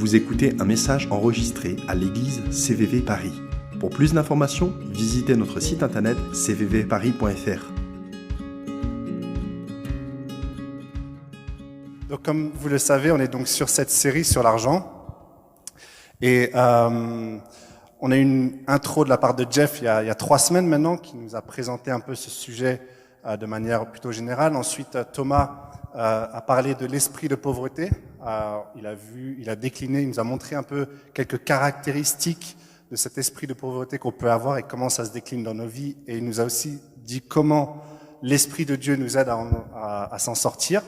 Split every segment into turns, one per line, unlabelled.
Vous écoutez un message enregistré à l'église CVV Paris. Pour plus d'informations, visitez notre site internet cvvparis.fr.
Donc, comme vous le savez, on est donc sur cette série sur l'argent. Et on a eu une intro de la part de Jeff il y a 3 semaines maintenant, qui nous a présenté un peu ce sujet de manière plutôt générale. Ensuite, Thomas a parlé de l'esprit de pauvreté. Il a décliné, il nous a montré un peu quelques caractéristiques de cet esprit de pauvreté qu'on peut avoir et comment ça se décline dans nos vies. Et il nous a aussi dit comment l'esprit de Dieu nous aide à s'en sortir.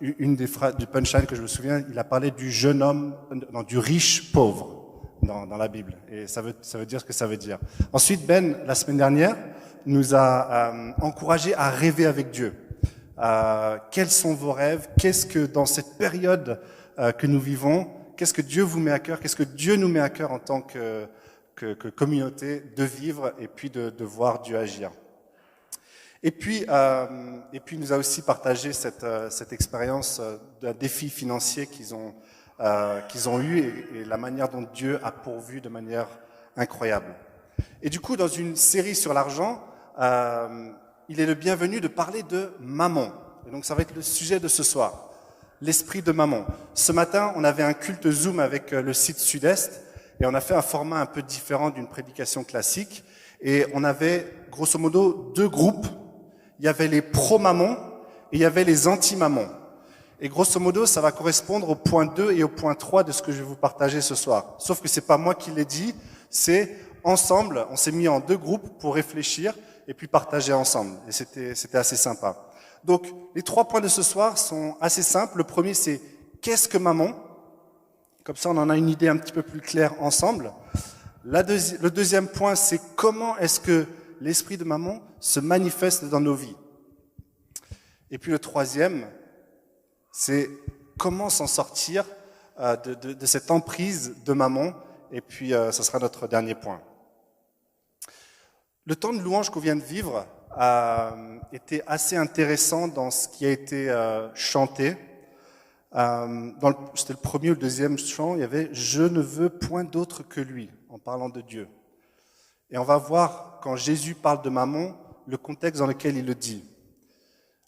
Une des phrases du punchline que je me souviens, il a parlé du jeune homme, non, du riche pauvre dans la Bible. Et ça veut dire ce que ça veut dire. Ensuite, Ben, la semaine dernière, nous a encouragé à rêver avec Dieu. Quels sont vos rêves? Qu'est-ce que dans cette période que nous vivons, qu'est-ce que Dieu vous met à cœur? Qu'est-ce que Dieu nous met à cœur en tant que communauté de vivre et puis de voir Dieu agir? Et puis il nous a aussi partagé cette expérience d'un défi financier qu'ils ont eu et la manière dont Dieu a pourvu de manière incroyable. Et du coup, dans une série sur l'argent, il est le bienvenu de parler de Mammon. Et donc, ça va être le sujet de ce soir, l'esprit de Mammon. Ce matin, on avait un culte Zoom avec le site Sud-Est et on a fait un format un peu différent d'une prédication classique. Et on avait, grosso modo, 2 groupes. Il y avait les pro-Mammon et il y avait les anti-Mammon. Et grosso modo, ça va correspondre au point 2 et au point 3 de ce que je vais vous partager ce soir. Sauf que c'est pas moi qui l'ai dit, c'est ensemble, on s'est mis en 2 groupes pour réfléchir et puis partager ensemble. Et c'était assez sympa. Donc, les 3 points de ce soir sont assez simples. Le premier, c'est qu'est-ce que Mammon? Comme ça, on en a une idée un petit peu plus claire ensemble. Le deuxième point, c'est comment est-ce que l'esprit de Mammon se manifeste dans nos vies. Et puis le troisième, c'est comment s'en sortir de cette emprise de Mammon. Et puis, ça sera notre dernier point. Le temps de louange qu'on vient de vivre était assez intéressant dans ce qui a été chanté. C'était le premier ou le deuxième chant, il y avait « Je ne veux point d'autre que lui » en parlant de Dieu. Et on va voir, quand Jésus parle de Mammon, le contexte dans lequel il le dit.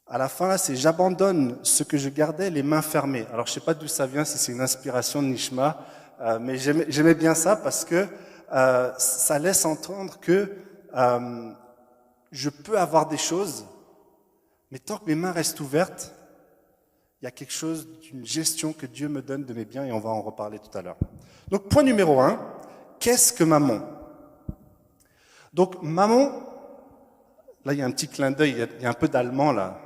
À la fin, là, c'est « J'abandonne ce que je gardais les mains fermées ». Alors, je ne sais pas d'où ça vient, si c'est une inspiration de Nishma, mais j'aimais bien ça parce que ça laisse entendre que je peux avoir des choses, mais tant que mes mains restent ouvertes, il y a quelque chose d'une gestion que Dieu me donne de mes biens et on va en reparler tout à l'heure. Donc, point numéro 1, qu'est-ce que Mammon? Donc, Mammon, là, il y a un petit clin d'œil, il y a un peu d'allemand, là.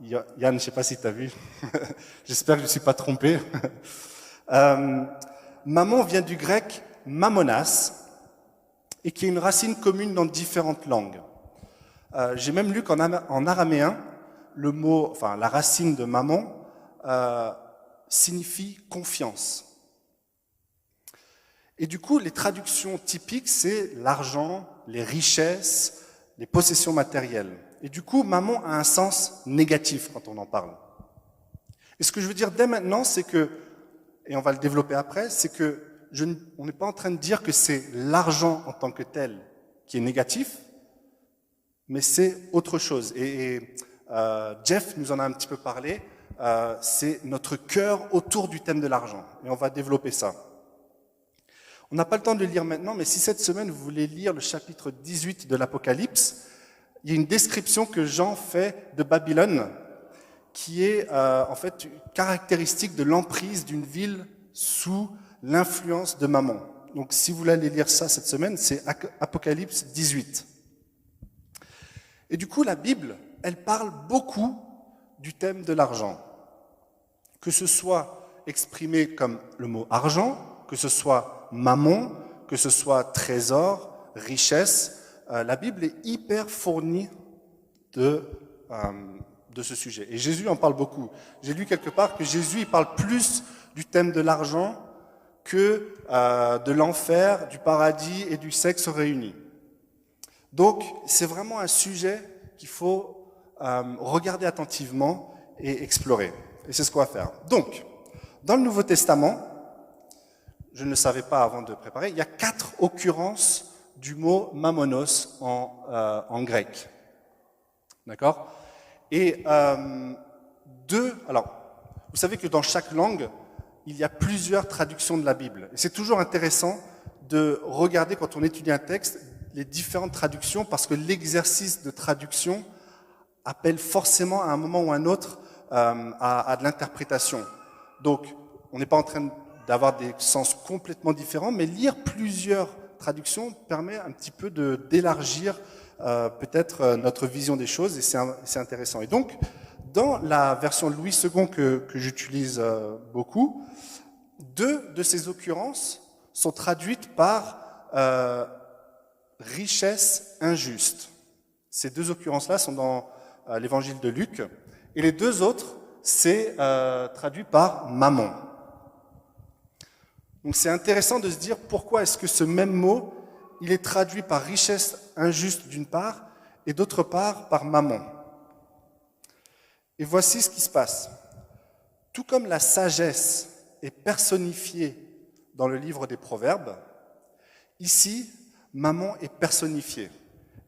Yann, je ne sais pas si tu as vu. J'espère que je ne suis pas trompé. Mammon vient du grec mammonas, et qui est une racine commune dans différentes langues. J'ai même lu qu'en araméen, le mot, enfin, la racine de Mammon signifie confiance. Et du coup, les traductions typiques, c'est l'argent, les richesses, les possessions matérielles. Et du coup, Mammon a un sens négatif quand on en parle. Et ce que je veux dire dès maintenant, c'est que, et on va le développer après, c'est que on n'est pas en train de dire que c'est l'argent en tant que tel qui est négatif, mais c'est autre chose. Et Jeff nous en a un petit peu parlé, c'est notre cœur autour du thème de l'argent. Et on va développer ça. On n'a pas le temps de le lire maintenant, mais si cette semaine vous voulez lire le chapitre 18 de l'Apocalypse, il y a une description que Jean fait de Babylone, qui est en fait caractéristique de l'emprise d'une ville sous l'influence de Mammon. Donc si vous voulez aller lire ça cette semaine, c'est Apocalypse 18. Et du coup, la Bible, elle parle beaucoup du thème de l'argent. Que ce soit exprimé comme le mot argent, que ce soit mammon, que ce soit trésor, richesse, la Bible est hyper fournie de ce sujet. Et Jésus en parle beaucoup. J'ai lu quelque part que Jésus il parle plus du thème de l'argent que de l'enfer, du paradis et du sexe réunis. Donc, c'est vraiment un sujet qu'il faut regarder attentivement et explorer. Et c'est ce qu'on va faire. Donc, dans le Nouveau Testament, je ne le savais pas avant de préparer, il y a 4 occurrences du mot mammonos en grec. D'accord? Et alors, vous savez que dans chaque langue, il y a plusieurs traductions de la Bible. Et c'est toujours intéressant de regarder, quand on étudie un texte, les différentes traductions, parce que l'exercice de traduction appelle forcément à un moment ou à un autre à de l'interprétation. Donc, on n'est pas en train d'avoir des sens complètement différents, mais lire plusieurs traductions permet un petit peu d'élargir peut-être notre vision des choses, et c'est intéressant. Et donc, dans la version Louis II que j'utilise beaucoup, 2 de ces occurrences sont traduites par richesse injuste. Ces 2 occurrences-là sont dans l'évangile de Luc, et les 2 autres, c'est traduit par mammon. Donc c'est intéressant de se dire pourquoi est-ce que ce même mot, il est traduit par richesse injuste d'une part, et d'autre part par mammon. Et voici ce qui se passe. Tout comme la sagesse est personnifiée dans le livre des Proverbes, ici, mammon est personnifié.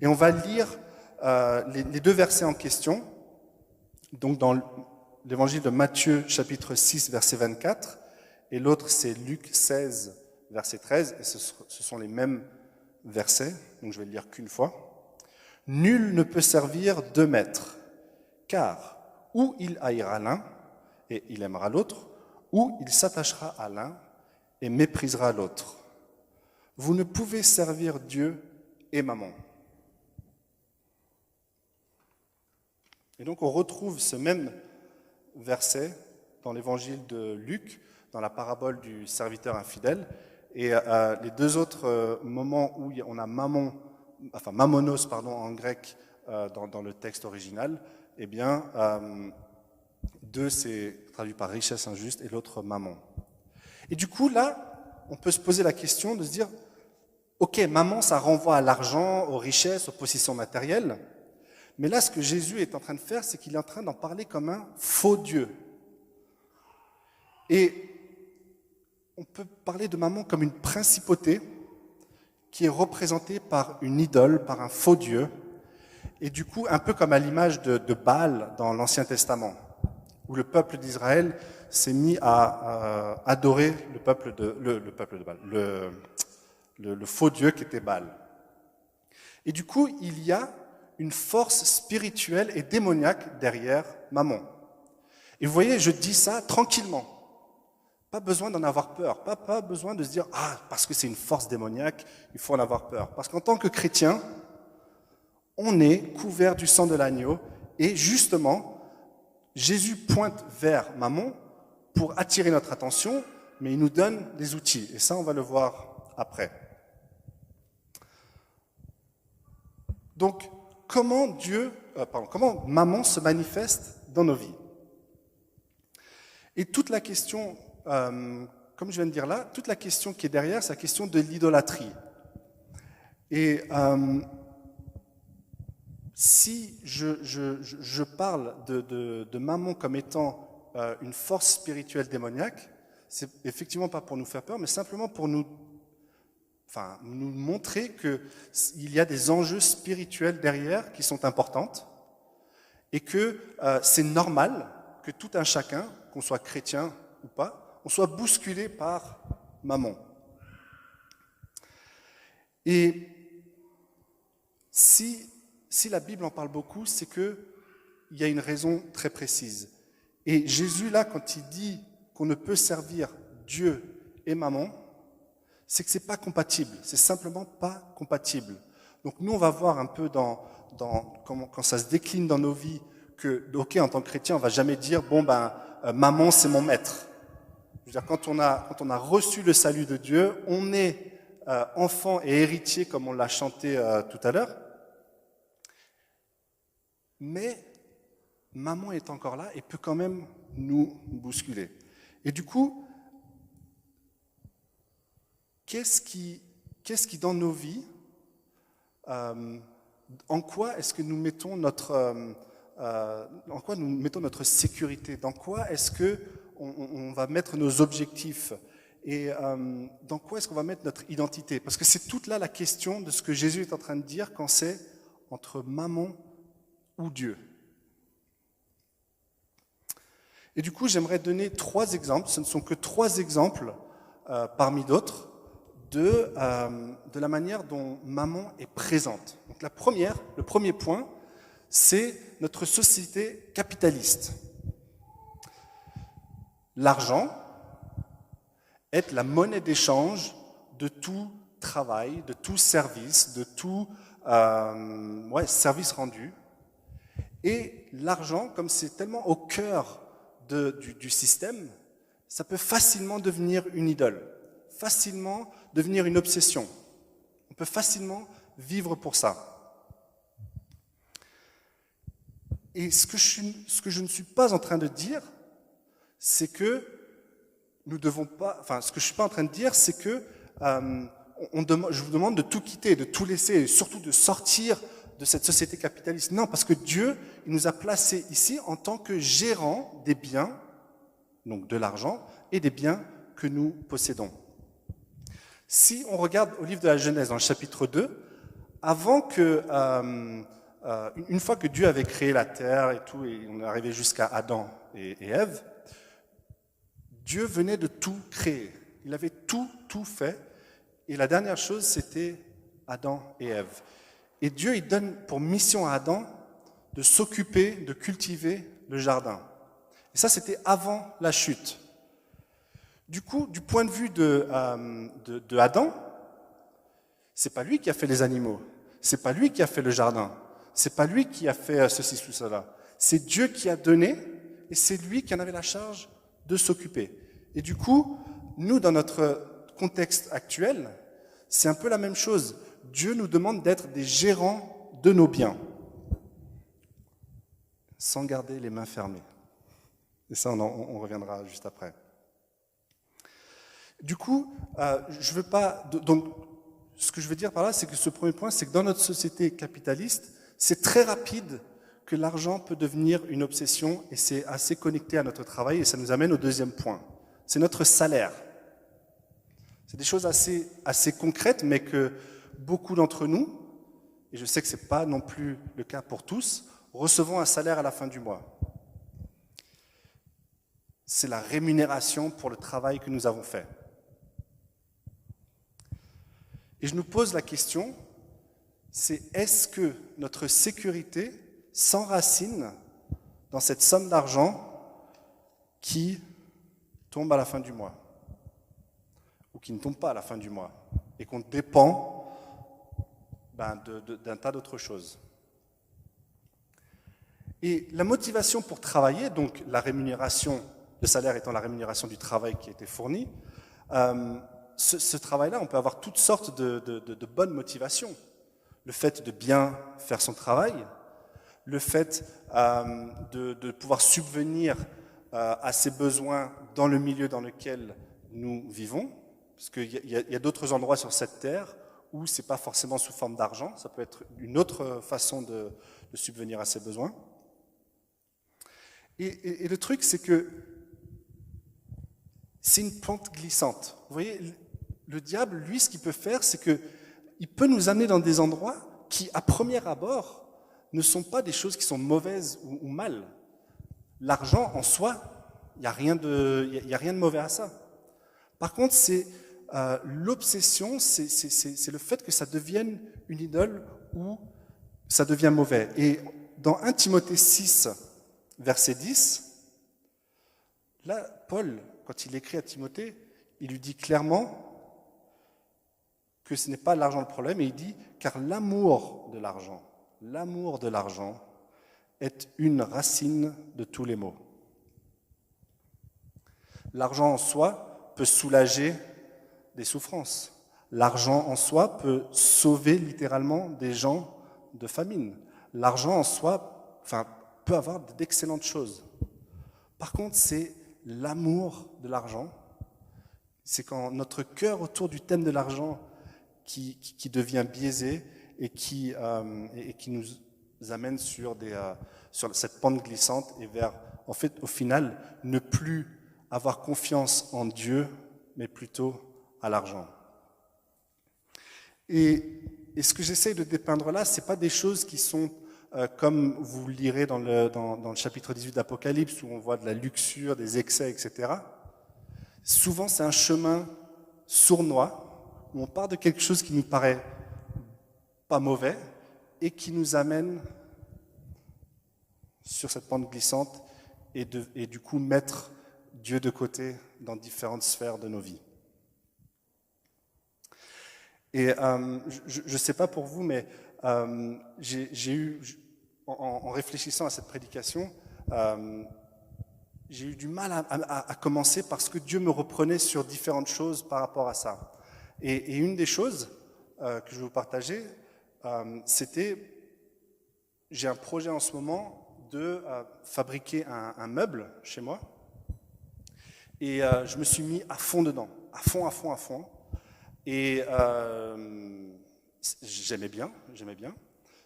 Et on va lire les 2 versets en question. Donc dans l'évangile de Matthieu, chapitre 6, verset 24, et l'autre c'est Luc 16, verset 13, et ce sont les mêmes versets, donc je vais le lire qu'une fois. « Nul ne peut servir 2 maîtres, car ou il haïra l'un et il aimera l'autre, ou il s'attachera à l'un et méprisera l'autre. Vous ne pouvez servir Dieu et mammon. » Et donc on retrouve ce même verset dans l'évangile de Luc, dans la parabole du serviteur infidèle, et les 2 autres moments où on a mammonos en grec dans le texte original, eh bien, 2 c'est traduit par richesse injuste et l'autre mammon. Et du coup là, on peut se poser la question de se dire, ok, mammon ça renvoie à l'argent, aux richesses, aux possessions matérielles, mais là ce que Jésus est en train de faire, c'est qu'il est en train d'en parler comme un faux Dieu. Et on peut parler de mammon comme une principauté qui est représentée par une idole, par un faux Dieu, et du coup un peu comme à l'image de Baal dans l'Ancien Testament, où le peuple d'Israël s'est mis à adorer le faux Dieu qui était Baal. Et du coup, il y a une force spirituelle et démoniaque derrière mammon. Et vous voyez, je dis ça tranquillement. Pas besoin d'en avoir peur, pas besoin de se dire « Ah, parce que c'est une force démoniaque, il faut en avoir peur. » Parce qu'en tant que chrétien, on est couvert du sang de l'agneau, et justement, Jésus pointe vers mammon pour attirer notre attention, mais il nous donne des outils, et ça on va le voir après. Donc, comment mammon se manifeste dans nos vies? Et toute la question, comme je viens de dire là, toute la question qui est derrière, c'est la question de l'idolâtrie. Et si je parle de mammon comme étant une force spirituelle démoniaque, c'est effectivement pas pour nous faire peur, mais simplement pour nous montrer qu'il y a des enjeux spirituels derrière qui sont importantes, et que c'est normal que tout un chacun, qu'on soit chrétien ou pas, on soit bousculé par mammon. Et si la Bible en parle beaucoup, c'est qu'il y a une raison très précise. Et Jésus, là, quand il dit qu'on ne peut servir Dieu et mammon, c'est que c'est pas compatible, c'est simplement pas compatible. Donc nous, on va voir un peu quand ça se décline dans nos vies, que, ok, en tant que chrétien, on va jamais dire, mammon, c'est mon maître. Je veux dire, quand on a reçu le salut de Dieu, on est enfant et héritier, comme on l'a chanté tout à l'heure. Mais mammon est encore là et peut quand même nous bousculer. Et du coup, qu'est-ce qui dans nos vies, en quoi est-ce que nous mettons notre sécurité? Dans quoi est-ce que on va mettre nos objectifs? Et dans quoi est-ce qu'on va mettre notre identité? Parce que c'est toute là la question de ce que Jésus est en train de dire quand c'est entre mammon ou Dieu. Et du coup, j'aimerais donner 3 exemples, ce ne sont que 3 exemples parmi d'autres, de la manière dont maman est présente. Donc le premier point, c'est notre société capitaliste. L'argent est la monnaie d'échange de tout travail, de tout service, de tout service rendu. Et l'argent, comme c'est tellement au cœur du système, ça peut facilement devenir une idole, facilement devenir une obsession. On peut facilement vivre pour ça. Et ce que je ne suis pas en train de dire, c'est que nous devons pas. Enfin, ce que je suis pas en train de dire, c'est que je vous demande de tout quitter, de tout laisser, et surtout de sortir de cette société capitaliste. Non, parce que Dieu, il nous a placés ici en tant que gérants des biens, donc de l'argent, et des biens que nous possédons. Si on regarde au livre de la Genèse, dans le chapitre 2, avant que, une fois que Dieu avait créé la terre et tout, et on est arrivé jusqu'à Adam et Ève, Dieu venait de tout créer. Il avait tout fait. Et la dernière chose, c'était Adam et Ève. Et Dieu, il donne pour mission à Adam de s'occuper, de cultiver le jardin. Et ça, c'était avant la chute. Du coup, du point de vue de Adam, c'est pas lui qui a fait les animaux. C'est pas lui qui a fait le jardin. C'est pas lui qui a fait ceci ou cela. C'est Dieu qui a donné et c'est lui qui en avait la charge de s'occuper. Et du coup, nous, dans notre contexte actuel, c'est un peu la même chose. Dieu nous demande d'être des gérants de nos biens, sans garder les mains fermées. Et ça, on reviendra juste après. Du coup, je veux pas. Donc, ce que je veux dire par là, c'est que ce premier point, c'est que dans notre société capitaliste, c'est très rapide que l'argent peut devenir une obsession et c'est assez connecté à notre travail et ça nous amène au deuxième point. C'est notre salaire. C'est des choses assez concrètes, mais que beaucoup d'entre nous, et je sais que ce n'est pas non plus le cas pour tous, recevons un salaire à la fin du mois. C'est la rémunération pour le travail que nous avons fait. Et je nous pose la question, c'est est-ce que notre sécurité s'enracine dans cette somme d'argent qui tombe à la fin du mois, ou qui ne tombe pas à la fin du mois, et qu'on dépend d'un tas d'autres choses. Et la motivation pour travailler, donc la rémunération, le salaire étant la rémunération du travail qui a été fourni, ce travail-là, on peut avoir toutes sortes de bonnes motivations. Le fait de bien faire son travail, le fait de pouvoir subvenir à ses besoins dans le milieu dans lequel nous vivons, parce qu'il y a d'autres endroits sur cette terre où ce n'est pas forcément sous forme d'argent, ça peut être une autre façon de subvenir à ses besoins. Et le truc, c'est que c'est une pente glissante. Vous voyez, le diable, lui, ce qu'il peut faire, c'est qu'il peut nous amener dans des endroits qui, à premier abord, ne sont pas des choses qui sont mauvaises ou mal. L'argent, en soi, il n'y a rien de mauvais à ça. Par contre, c'est l'obsession, c'est le fait que ça devienne une idole ou ça devient mauvais. Et dans 1 Timothée 6, verset 10, là, Paul, quand il écrit à Timothée, il lui dit clairement que ce n'est pas l'argent le problème, et il dit « car l'amour de l'argent est une racine de tous les maux. » L'argent en soi peut soulager des souffrances. L'argent en soi peut sauver littéralement des gens de famine. L'argent en soi peut avoir d'excellentes choses. Par contre, c'est l'amour de l'argent. C'est quand notre cœur autour du thème de l'argent qui devient biaisé et qui nous amène sur cette pente glissante et vers, en fait, au final, ne plus avoir confiance en Dieu mais plutôt à l'argent. Et ce que j'essaye de dépeindre là, ce n'est pas des choses qui sont comme vous le lirez dans le chapitre 18 d'Apocalypse, où on voit de la luxure, des excès, etc. Souvent, c'est un chemin sournois, où on part de quelque chose qui nous paraît pas mauvais, et qui nous amène sur cette pente glissante, et du coup mettre Dieu de côté dans différentes sphères de nos vies. Et je ne sais pas pour vous, mais j'ai eu, en réfléchissant à cette prédication, j'ai eu du mal à commencer parce que Dieu me reprenait sur différentes choses par rapport à ça. Et une des choses que je vais vous partager, c'était, j'ai un projet en ce moment de fabriquer un meuble chez moi. Et je me suis mis à fond dedans, à fond. Et j'aimais bien.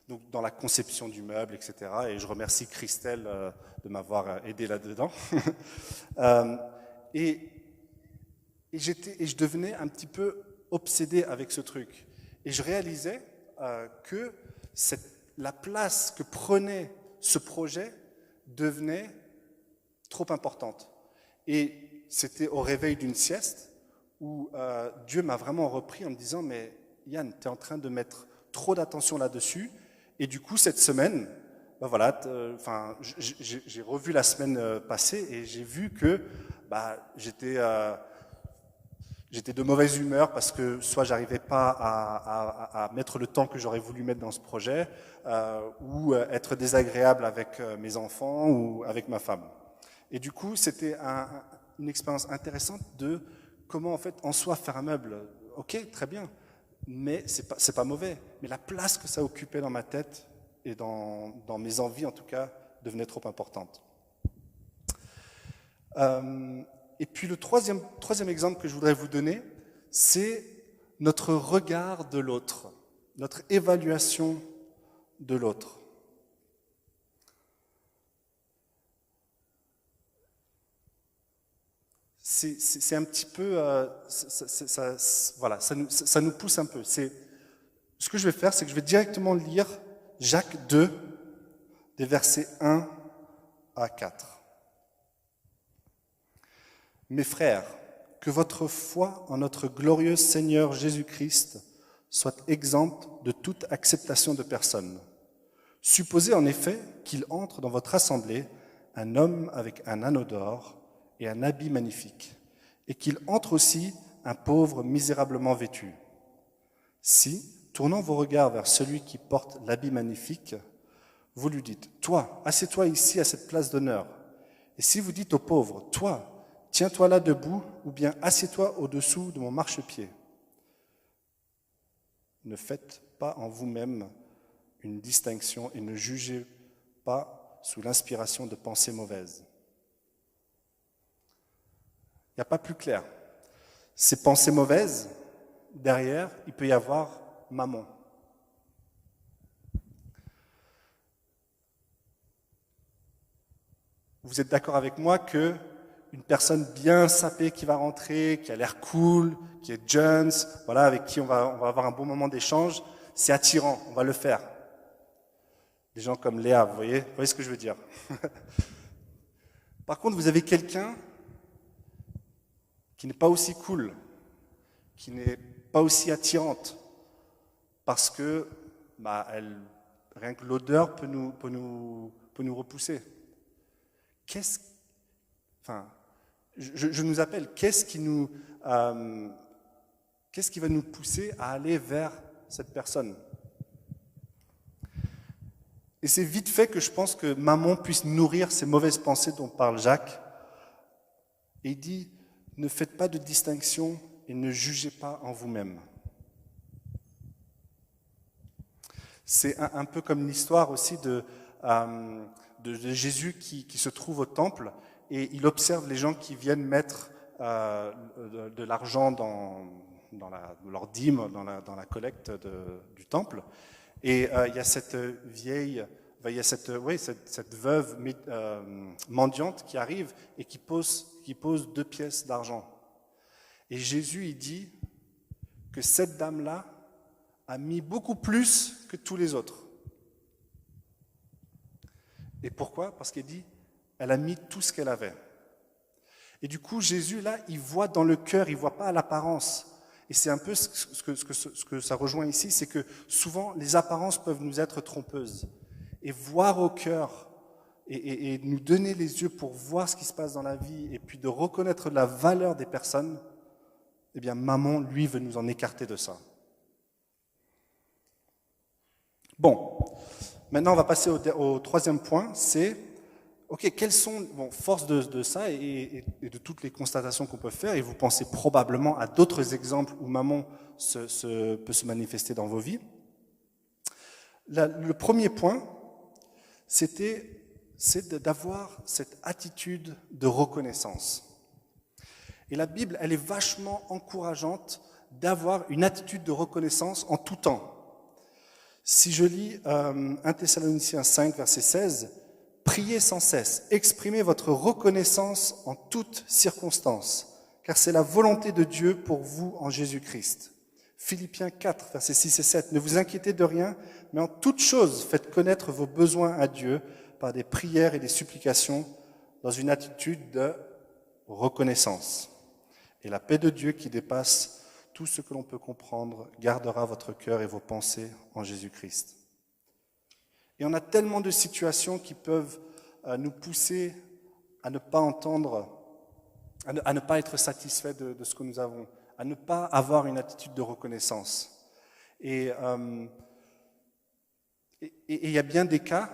Donc dans la conception du meuble, etc. Et je remercie Christelle de m'avoir aidé là-dedans. Et je devenais un petit peu obsédé avec ce truc. Et je réalisais que la place que prenait ce projet devenait trop importante. Et c'était au réveil d'une sieste où Dieu m'a vraiment repris en me disant « Mais Yann, tu es en train de mettre trop d'attention là-dessus. » Et du coup, cette semaine, j'ai revu la semaine passée et j'ai vu que j'étais de mauvaise humeur parce que soit j'arrivais pas à mettre le temps que j'aurais voulu mettre dans ce projet, ou être désagréable avec mes enfants ou avec ma femme. Et du coup, c'était une expérience intéressante de comment en fait en soi faire un meuble. Ok, très bien, mais c'est pas mauvais. Mais la place que ça occupait dans ma tête et dans mes envies en tout cas devenait trop importante. Et puis le troisième exemple que je voudrais vous donner, c'est notre regard de l'autre, notre évaluation de l'autre. C'est un petit peu, ça nous pousse un peu. Ce que je vais faire, c'est que je vais directement lire Jacques 2, des versets 1 à 4. Mes frères, que votre foi en notre glorieux Seigneur Jésus-Christ soit exempte de toute acceptation de personne. Supposez en effet qu'il entre dans votre assemblée un homme avec un anneau d'or et un habit magnifique, et qu'il entre aussi un pauvre misérablement vêtu. Si, tournant vos regards vers celui qui porte l'habit magnifique, vous lui dites « Toi, assieds-toi ici à cette place d'honneur », et si vous dites au pauvre « Toi, tiens-toi là debout, ou bien assieds-toi au-dessous de mon marchepied », ne faites pas en vous-même une distinction et ne jugez pas sous l'inspiration de pensées mauvaises. Il n'y a pas plus clair. Ces pensées mauvaises, derrière, il peut y avoir mammon. Vous êtes d'accord avec moi que une personne bien sapée qui va rentrer, qui a l'air cool, qui est jeune, voilà, avec qui on va avoir un bon moment d'échange, c'est attirant, on va le faire. Des gens comme Léa, vous voyez ce que je veux dire. Par contre, vous avez quelqu'un qui n'est pas aussi cool, qui n'est pas aussi attirante, parce que rien que l'odeur peut nous repousser. Je nous appelle, qu'est-ce qui va nous pousser à aller vers cette personne? Et c'est vite fait que je pense que Mammon puisse nourrir ces mauvaises pensées dont parle Jacques. Et il dit, ne faites pas de distinction et ne jugez pas en vous-même. C'est un peu comme l'histoire aussi de Jésus qui se trouve au temple et il observe les gens qui viennent mettre de l'argent dans leur dîme, dans la collecte du temple. Et il y a cette cette veuve mendiante qui arrive et qui pose 2 pièces d'argent. Et Jésus, il dit que cette dame-là a mis beaucoup plus que tous les autres. Et pourquoi? Parce qu'il dit, elle a mis tout ce qu'elle avait. Et du coup, Jésus, là, il voit dans le cœur, il ne voit pas à l'apparence. Et c'est un peu ce que ça rejoint ici, c'est que souvent, les apparences peuvent nous être trompeuses. Et voir au cœur, et nous donner les yeux pour voir ce qui se passe dans la vie, et puis de reconnaître la valeur des personnes, eh bien, Mammon, lui, veut nous en écarter de ça. Bon, maintenant, on va passer au troisième point, c'est, ok, quelles sont, force de ça et de toutes les constatations qu'on peut faire, et vous pensez probablement à d'autres exemples où Mammon peut se manifester dans vos vies. Le premier point, c'est d'avoir cette attitude de reconnaissance. Et la Bible, elle est vachement encourageante d'avoir une attitude de reconnaissance en tout temps. Si je lis 1 Thessaloniciens 5, verset 16, « Priez sans cesse, exprimez votre reconnaissance en toutes circonstances, car c'est la volonté de Dieu pour vous en Jésus-Christ. » Philippiens 4, versets 6 et 7, « Ne vous inquiétez de rien, mais en toutes choses faites connaître vos besoins à Dieu par des prières et des supplications dans une attitude de reconnaissance. Et la paix de Dieu qui dépasse tout ce que l'on peut comprendre gardera votre cœur et vos pensées en Jésus-Christ. » Et on a tellement de situations qui peuvent nous pousser à ne pas entendre, à ne pas être satisfaits de ce que nous avons, à ne pas avoir une attitude de reconnaissance. Et il y a bien des cas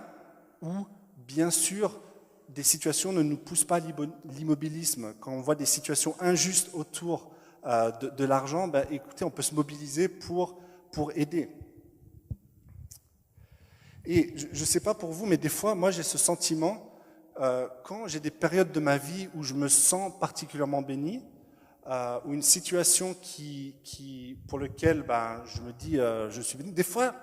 où, bien sûr, des situations ne nous poussent pas à l'immobilisme. Quand on voit des situations injustes autour de l'argent, ben, écoutez, on peut se mobiliser pour aider. Et je ne sais pas pour vous, mais des fois, moi j'ai ce sentiment, quand j'ai des périodes de ma vie où je me sens particulièrement béni, ou une situation pour laquelle je me dis je suis béni, des fois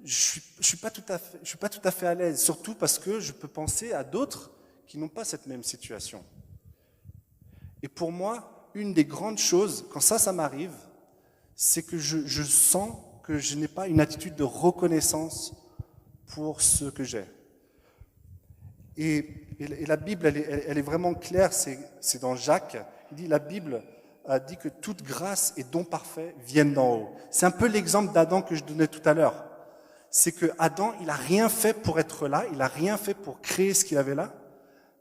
je suis pas tout à fait à l'aise, surtout parce que je peux penser à d'autres qui n'ont pas cette même situation. Et pour moi, une des grandes choses, quand ça m'arrive, c'est que je sens que je n'ai pas une attitude de reconnaissance pour ce que j'ai. Et la Bible, elle est vraiment claire, c'est dans Jacques, il dit, la Bible dit que toute grâce et don parfait viennent d'en haut. C'est un peu l'exemple d'Adam que je donnais tout à l'heure. C'est que Adam, il n'a rien fait pour être là, il n'a rien fait pour créer ce qu'il avait là,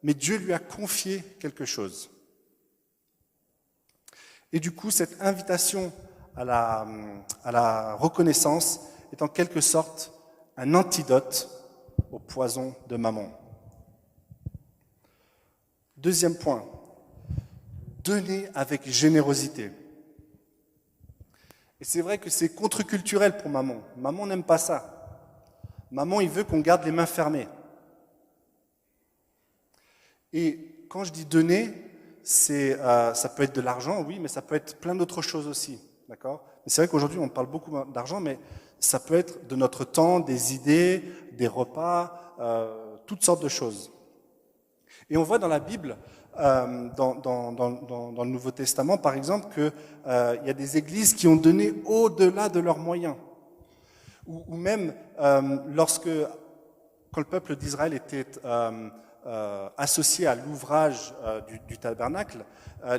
mais Dieu lui a confié quelque chose. Et du coup, cette invitation à la reconnaissance est en quelque sorte un antidote au poison de Mammon. Deuxième point, donner avec générosité. Et c'est vrai que c'est contre-culturel pour Mammon. Mammon n'aime pas ça. Mammon, il veut qu'on garde les mains fermées. Et quand je dis donner, ça peut être de l'argent, oui, mais ça peut être plein d'autres choses aussi. D'accord ? Mais c'est vrai qu'aujourd'hui, on parle beaucoup d'argent, mais ça peut être de notre temps, des idées, des repas, toutes sortes de choses. Et on voit dans la Bible, dans le Nouveau Testament, par exemple, qu'il y a des églises qui ont donné au-delà de leurs moyens. Ou même, quand le peuple d'Israël était associé à l'ouvrage du tabernacle,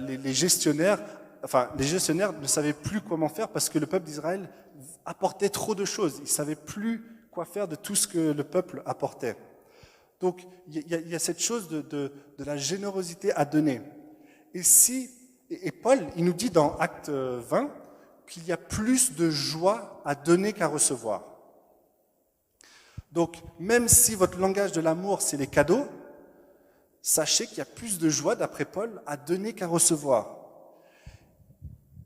les gestionnaires ne savaient plus comment faire parce que le peuple d'Israël apportait trop de choses. Ils ne savaient plus quoi faire de tout ce que le peuple apportait. Donc, il y a cette chose de la générosité à donner. Et Paul, il nous dit dans Acte 20 qu'il y a plus de joie à donner qu'à recevoir. Donc, même si votre langage de l'amour, c'est les cadeaux, sachez qu'il y a plus de joie, d'après Paul, à donner qu'à recevoir.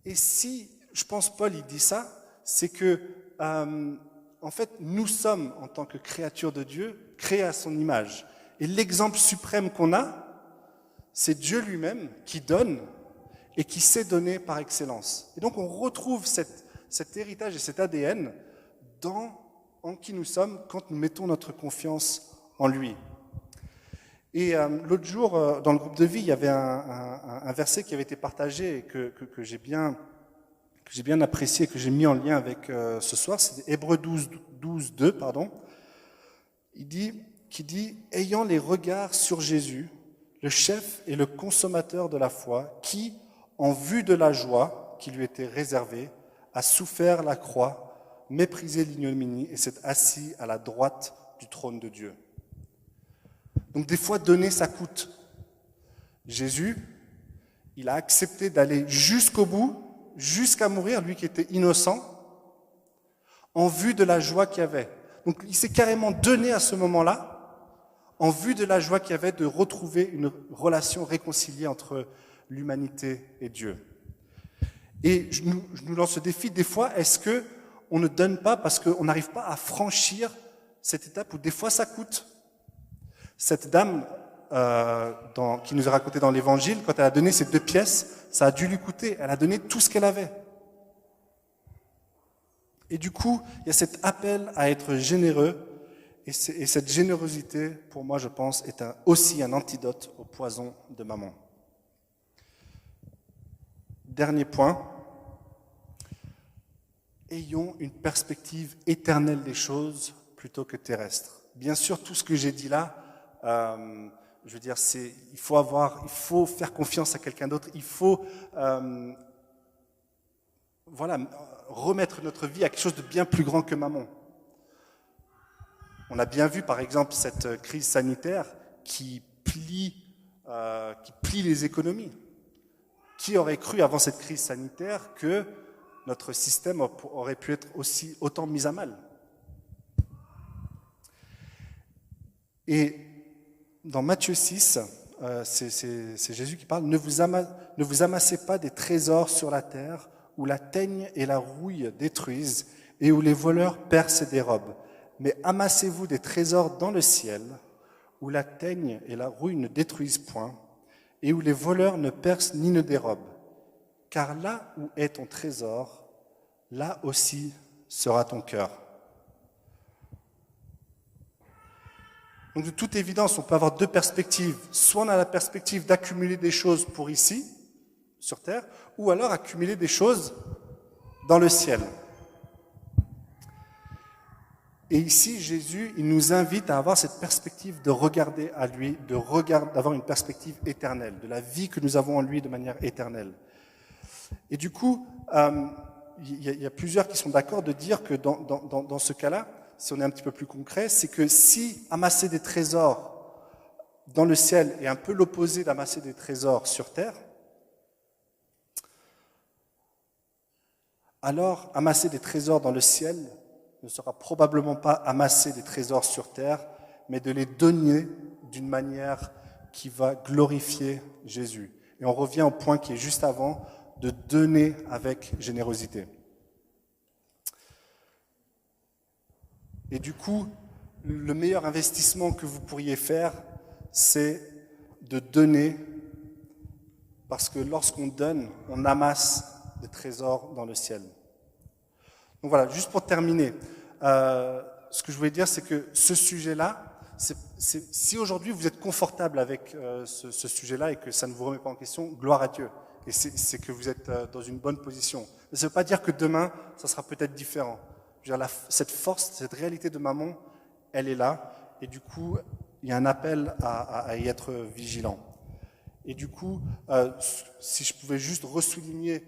Et si, je pense Paul, il dit ça, c'est que, en fait, nous sommes, en tant que créatures de Dieu, créés à son image. Et l'exemple suprême qu'on a, c'est Dieu lui-même qui donne et qui sait donner par excellence. Et donc, on retrouve cet héritage et cet ADN en qui nous sommes quand nous mettons notre confiance en lui. Et l'autre jour, dans le groupe de vie, il y avait un verset qui avait été partagé et que j'ai bien apprécié, que j'ai mis en lien avec ce soir. C'est Hébreux 12, 2, pardon. Qui dit « Ayant les regards sur Jésus, le chef et le consommateur de la foi, qui, en vue de la joie qui lui était réservée, a souffert la croix, méprisé l'ignominie et s'est assis à la droite du trône de Dieu. » Donc des fois, donner, ça coûte. Jésus, il a accepté d'aller jusqu'au bout, jusqu'à mourir, lui qui était innocent, en vue de la joie qu'il y avait. Donc il s'est carrément donné à ce moment-là, en vue de la joie qu'il y avait de retrouver une relation réconciliée entre l'humanité et Dieu. Et je nous lance ce défi, des fois, est-ce qu'on ne donne pas parce qu'on n'arrive pas à franchir cette étape où des fois ça coûte? Cette dame qui nous est racontée dans l'Évangile, quand elle a donné ces 2 pièces, ça a dû lui coûter. Elle a donné tout ce qu'elle avait. Et du coup, il y a cet appel à être généreux, et cette générosité, pour moi, je pense, est aussi un antidote au poison de maman. Dernier point, ayons une perspective éternelle des choses plutôt que terrestre. Bien sûr, tout ce que j'ai dit là, je veux dire, il faut faire confiance à quelqu'un d'autre, il faut remettre notre vie à quelque chose de bien plus grand que maman. On a bien vu, par exemple, cette crise sanitaire qui plie les économies. Qui aurait cru avant cette crise sanitaire que notre système aurait pu être autant mis à mal? Et dans Matthieu 6, c'est Jésus qui parle, ne vous amassez pas des trésors sur la terre où la teigne et la rouille détruisent et où les voleurs percent et dérobent. Mais amassez-vous des trésors dans le ciel où la teigne et la rouille ne détruisent point et où les voleurs ne percent ni ne dérobent. Car là où est ton trésor, là aussi sera ton cœur. Donc de toute évidence, on peut avoir 2 perspectives. Soit on a la perspective d'accumuler des choses pour ici, sur terre, ou alors accumuler des choses dans le ciel. Et ici, Jésus, il nous invite à avoir cette perspective de regarder à lui, d'avoir une perspective éternelle, de la vie que nous avons en lui de manière éternelle. Et du coup, il y a plusieurs qui sont d'accord de dire que dans ce cas-là, si on est un petit peu plus concret, c'est que si amasser des trésors dans le ciel est un peu l'opposé d'amasser des trésors sur terre, alors amasser des trésors dans le ciel ne sera probablement pas amasser des trésors sur terre, mais de les donner d'une manière qui va glorifier Jésus. Et on revient au point qui est juste avant, de donner avec générosité. Et du coup, le meilleur investissement que vous pourriez faire, c'est de donner, parce que lorsqu'on donne, on amasse des trésors dans le ciel. Donc voilà, juste pour terminer, ce que je voulais dire, c'est que ce sujet-là, si aujourd'hui vous êtes confortable avec ce sujet-là et que ça ne vous remet pas en question, gloire à Dieu. Et c'est que vous êtes dans une bonne position. Mais ça ne veut pas dire que demain, ça sera peut-être différent. Je veux dire, cette force, cette réalité de maman, elle est là. Et du coup, il y a un appel à y être vigilant. Et du coup, si je pouvais juste ressouligner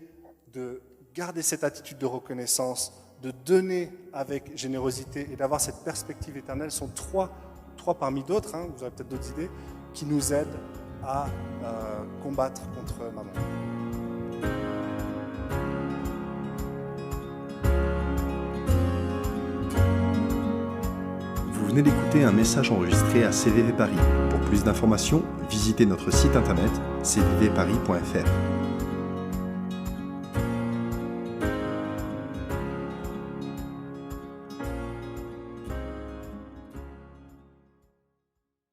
de garder cette attitude de reconnaissance, de donner avec générosité et d'avoir cette perspective éternelle, sont trois parmi d'autres, vous aurez peut-être d'autres idées, qui nous aident à combattre contre maman.
Vous venez d'écouter un message enregistré à CVV Paris. Pour plus d'informations, visitez notre site internet cvvparis.fr.